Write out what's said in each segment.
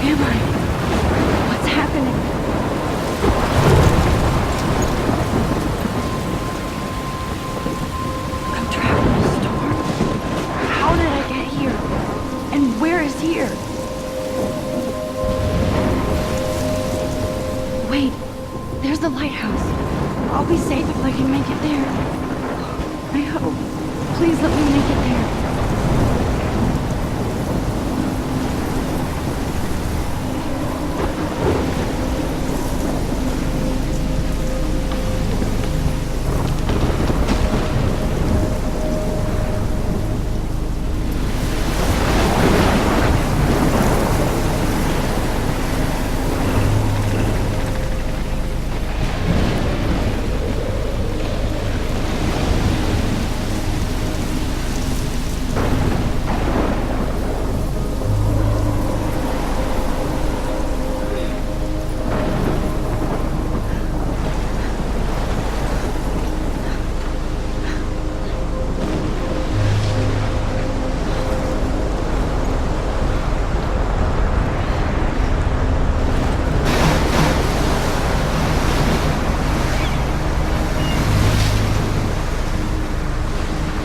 am I? What's happening? I'm trapped in a storm? How did I get here? And where is here? Wait, there's the lighthouse. I'll be safe if I can make it there. I hope. Please let me make it there.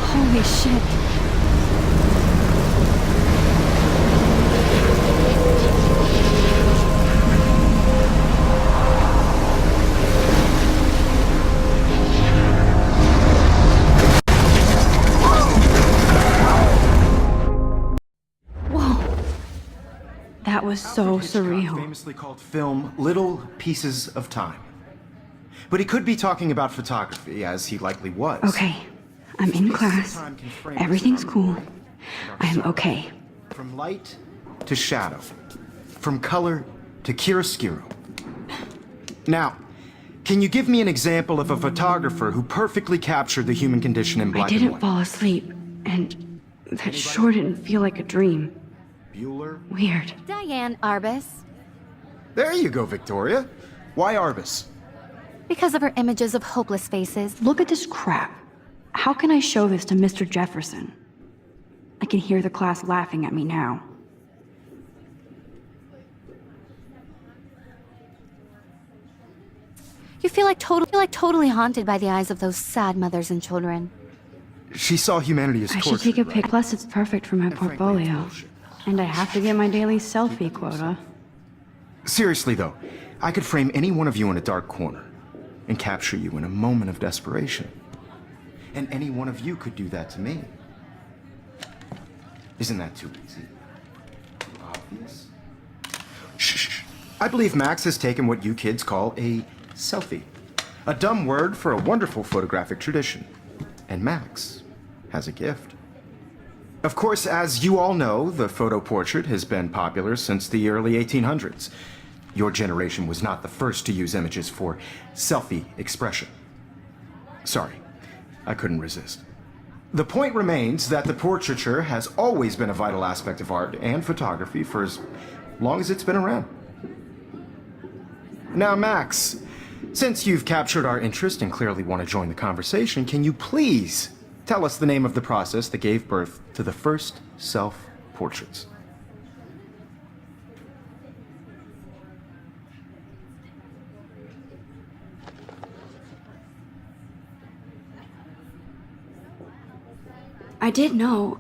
Holy shit. Whoa. That was so surreal. Famously called film Little Pieces of Time. But he could be talking about photography, as he likely was. Okay, I'm in class. Everything's cool. I'm okay. From light to shadow. From color to chiaroscuro. Now, can you give me an example of a photographer who perfectly captured the human condition in black I and didn't white? fall asleep, and that sure didn't feel like a dream. Bueller? Weird. Diane Arbus. There you go, Victoria. Why Arbus? Because of her images of hopeless faces. Look at this crap. How can I show this to Mr. Jefferson? I can hear the class laughing at me now. You feel like totally haunted by the eyes of those sad mothers and children. She saw humanity as I torture. should take a pic. Plus, it's perfect for my And frankly, it's portfolio. bullshit. And I have to get my daily selfie quota. Seriously, though, I could frame any one of you in a dark corner and capture you in a moment of desperation. And any one of you could do that to me. Isn't that too easy? Too obvious? Shh. I believe Max has taken what you kids call a selfie. A dumb word for a wonderful photographic tradition. And Max has a gift. Of course, as you all know, the photo portrait has been popular since the early 1800s. Your generation was not the first to use images for selfie expression. Sorry, I couldn't resist. The point remains that the portraiture has always been a vital aspect of art and photography for as long as it's been around. Now, Max, since you've captured our interest and clearly want to join the conversation, can you please tell us the name of the process that gave birth to the first self-portraits? I did know,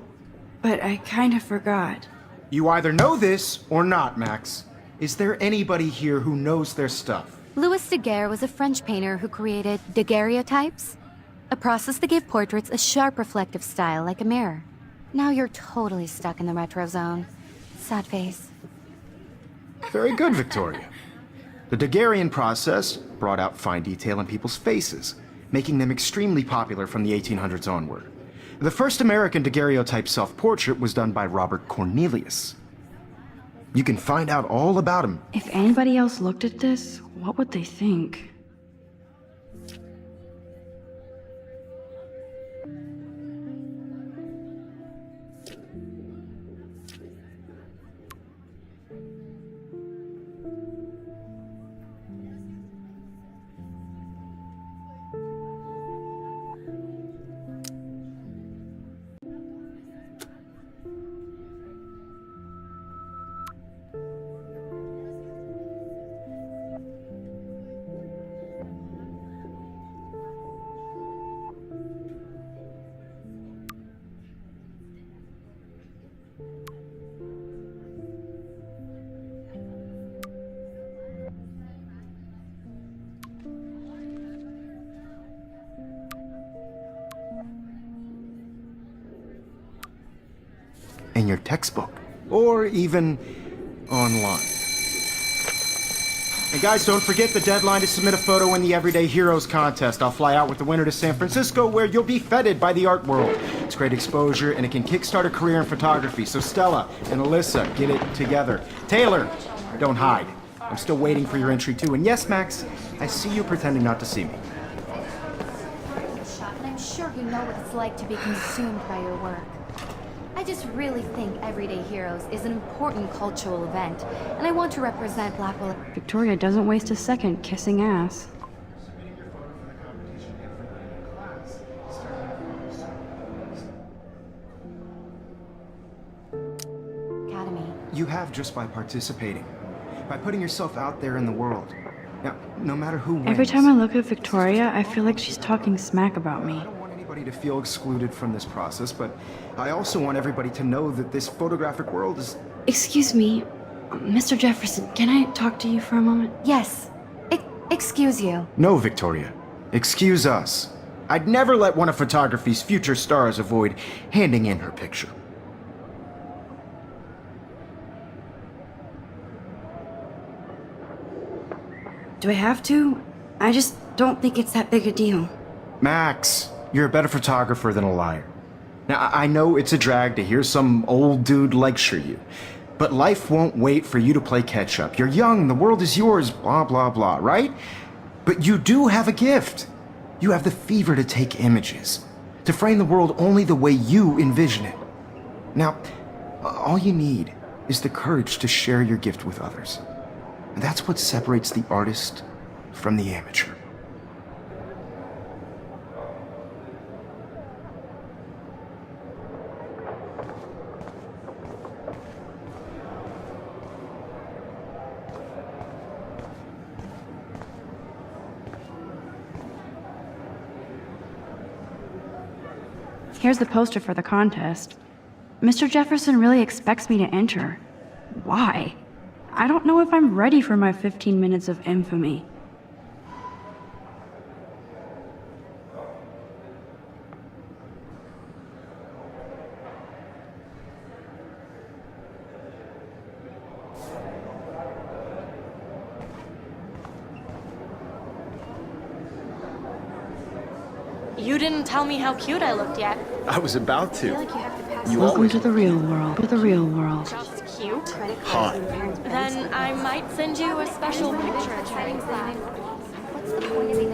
but I kind of forgot. You either know this or not, Max. Is there anybody here who knows their stuff? Louis Daguerre was a French painter who created daguerreotypes, a process that gave portraits a sharp reflective style like a mirror. Now you're totally stuck in the retro zone. Sad face. Very good, Victoria. The Daguerrean process brought out fine detail in people's faces, making them extremely popular from the 1800s onward. The first American daguerreotype self-portrait was done by Robert Cornelius. You can find out all about him. If anybody else looked at this, what would they think? your textbook, or even online. And guys, don't forget the deadline to submit a photo in the Everyday Heroes contest. I'll fly out with the winner to San Francisco, where you'll be feted by the art world. It's great exposure, and it can kickstart a career in photography. So Stella and Alyssa, get it together. Taylor, don't hide. I'm still waiting for your entry too. And yes, Max, I see you pretending not to see me. And I'm sure you know what it's like to be consumed by your work. I just really think Everyday Heroes is an important cultural event, and I want to represent Blackwell. Victoria doesn't waste a second kissing ass. Academy. You have just by participating, by putting yourself out there in the world. Now, no matter who wins. Every time I look at Victoria, I feel like she's talking smack about me. I don't want anybody to feel excluded from this process, but I also want everybody to know that this photographic world is... Excuse me, Mr. Jefferson, can I talk to you for a moment? Yes. Excuse you. No, Victoria. Excuse us. I'd never let one of photography's future stars avoid handing in her picture. Do I have to? I just don't think it's that big a deal. Max, you're a better photographer than a liar. Now, I know it's a drag to hear some old dude lecture you, but life won't wait for you to play catch-up. You're young, the world is yours, blah, blah, blah, right? But you do have a gift. You have the fever to take images, to frame the world only the way you envision it. Now, all you need is the courage to share your gift with others. And that's what separates the artist from the amateur. Here's the poster for the contest. Mr. Jefferson really expects me to enter. Why? I don't know if I'm ready for my 15 minutes of infamy. You didn't tell me how cute I looked yet. I was about to. Welcome to the real world. To the real world. Just cute. Hot. Then I might send you a special picture.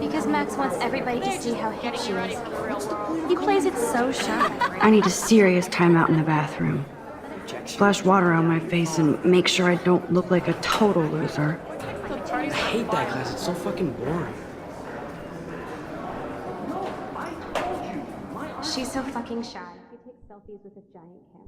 Because Max wants everybody to see how hip she is. He plays it so shy. I need a serious timeout in the bathroom. Splash water on my face and make sure I don't look like a total loser. I hate that class. It's so fucking boring. She's so fucking shy. She takes selfies with a giant camera.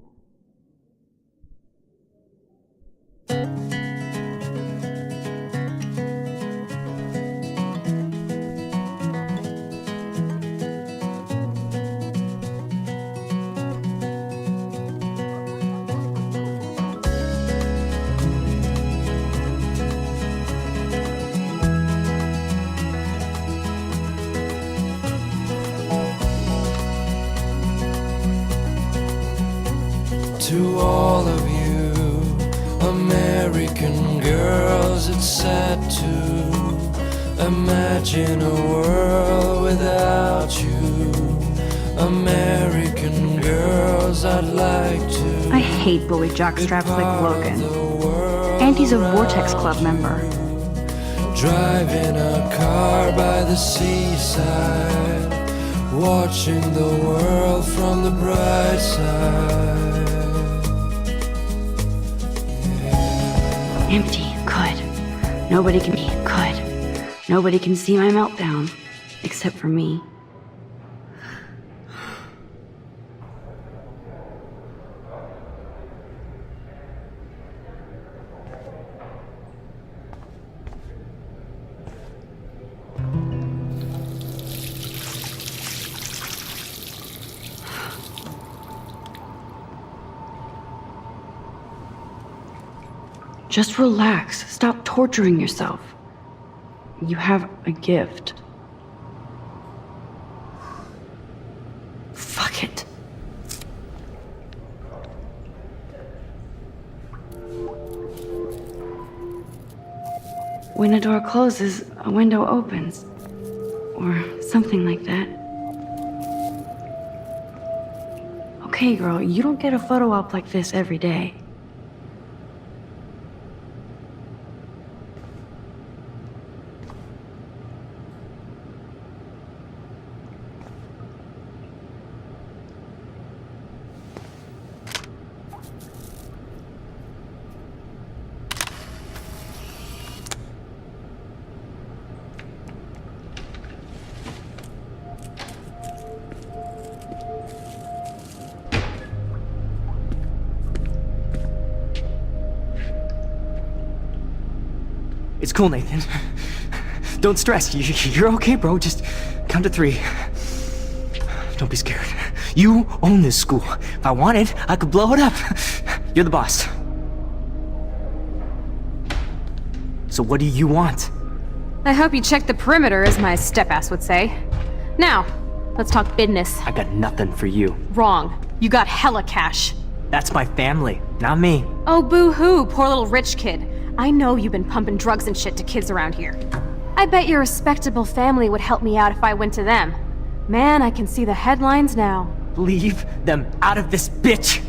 To all of you American girls, it's sad to imagine a world without you. American girls, I'd like to. I hate bully jockstraps like Logan. Auntie's a Vortex Club member. Driving a car by the seaside, watching the world from the bright side. Empty. Good. Nobody can be. Good. Nobody can see my meltdown. Except for me. Just relax. Stop torturing yourself. You have a gift. Fuck it. When a door closes, a window opens. Or something like that. Okay, girl, you don't get a photo op like this every day. It's cool, Nathan. Don't stress. You're okay, bro. Just count to 3. Don't be scared. You own this school. If I wanted, I could blow it up. You're the boss. So what do you want? I hope you checked the perimeter, as my step-ass would say. Now, let's talk business. I got nothing for you. Wrong. You got hella cash. That's my family, not me. Oh, boo-hoo, poor little rich kid. I know you've been pumping drugs and shit to kids around here. I bet your respectable family would help me out if I went to them. Man, I can see the headlines now. Leave them out of this bitch!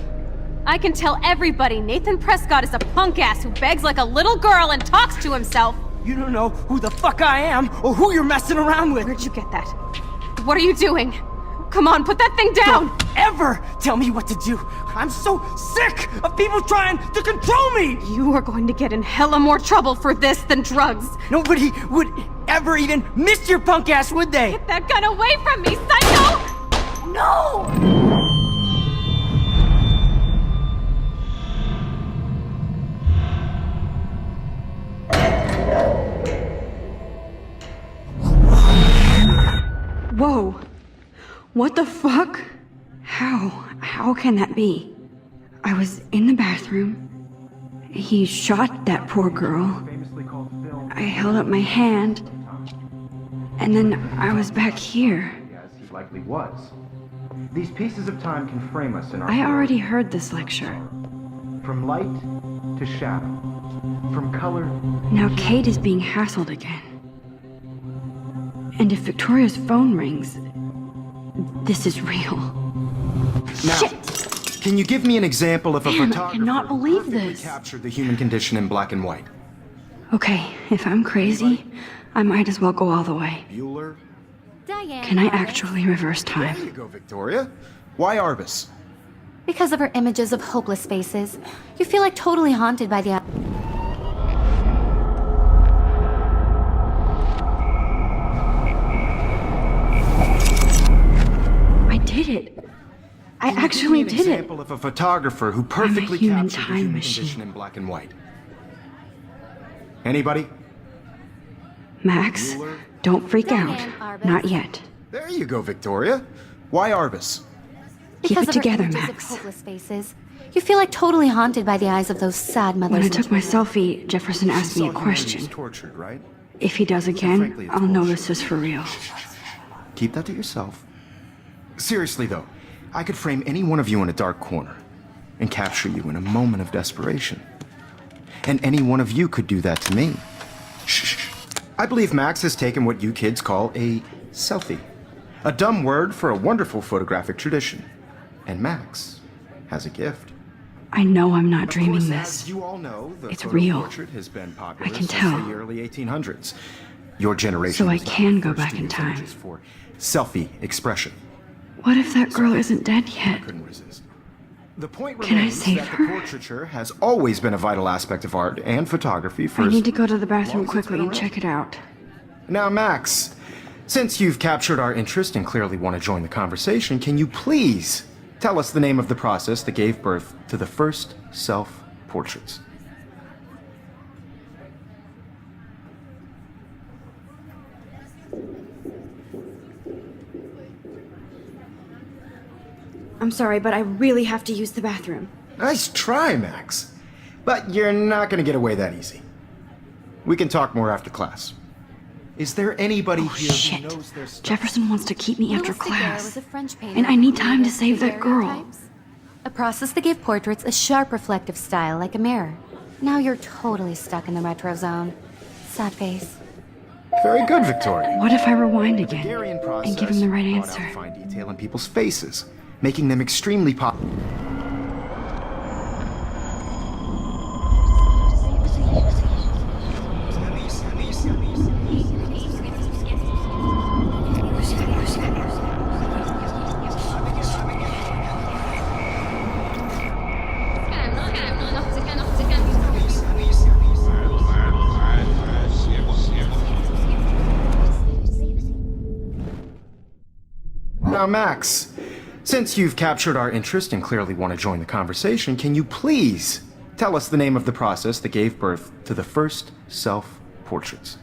I can tell everybody Nathan Prescott is a punk ass who begs like a little girl and talks to himself. You don't know who the fuck I am or who you're messing around with. Where'd you get that? What are you doing? Come on, put that thing down! Don't ever tell me what to do! I'm so sick of people trying to control me! You are going to get in hella more trouble for this than drugs. Nobody would ever even miss your punk ass, would they? Get that gun away from me, psycho! No! Whoa! What the fuck? How can that be? I was in the bathroom. He shot that poor girl. I held up my hand. And then I was back here. As he likely was. These pieces of time can frame us in our I already heard this lecture. From light to shadow. From color. Now Kate is being hassled again. And if Victoria's phone rings, this is real. Now, Shit! can you give me an example of a Damn, I photographer cannot believe who perfectly this. captured the human condition in black and white? Okay, if I'm crazy, I might as well go all the way. Bueller? Diane. Can I Arbus. actually reverse There time? you go, Victoria. Why Arbus? Because of her images of hopeless faces, you feel like totally haunted by the... I did it. I actually Give me did an it. example of a photographer who perfectly human captured the time human machine. condition in black and white. Anybody? Max, Bueller? don't freak out. Diane Arbus. Not yet. There you go, Victoria. Why Arbus? Keep Because it of her together, images Max. of hopeless faces, you feel like totally haunted by the eyes of those sad mothers. When I and took my children. selfie, Jefferson asked me a Saw human beings question. tortured, right? If he does again, Frankly, it's I'll know bullshit. this is for real. Keep that to yourself. Seriously, though, I could frame any one of you in a dark corner and capture you in a moment of desperation. And any one of you could do that to me. Shh. I believe Max has taken what you kids call a selfie. A dumb word for a wonderful photographic tradition. And Max has a gift. I know I'm not Of dreaming course, this. as you all know, the It's photo real. portrait has been popular I can since tell. the early 1800s. Your generation So I was not can the go first back to in use time. images for selfie expression. What if that girl isn't dead yet? Couldn't resist. The point Can I remains save that her? the portraiture has always been a vital aspect of art and photography for I as need to go to the bathroom long as it's quickly been and around. check it out. Now, Max, since you've captured our interest and clearly want to join the conversation, can you please tell us the name of the process that gave birth to the first self-portraits? I'm sorry, but I really have to use the bathroom. Nice try, Max. But you're not going to get away that easy. We can talk more after class. Is there anybody Oh, here shit. who knows their stuff? Jefferson wants to keep me after Louis Daguerre class. was a French painter And I who need time to created save that girl. daguerreotypes, a process that gave portraits a sharp reflective style like a mirror. Now you're totally stuck in the retro zone. Sad face. Very good, Victoria. What if I rewind again Hungarian process and give him the right brought out answer? fine detail in people's faces, making them extremely pop. Now, Max, since you've captured our interest and clearly want to join the conversation, can you please tell us the name of the process that gave birth to the first self-portraits?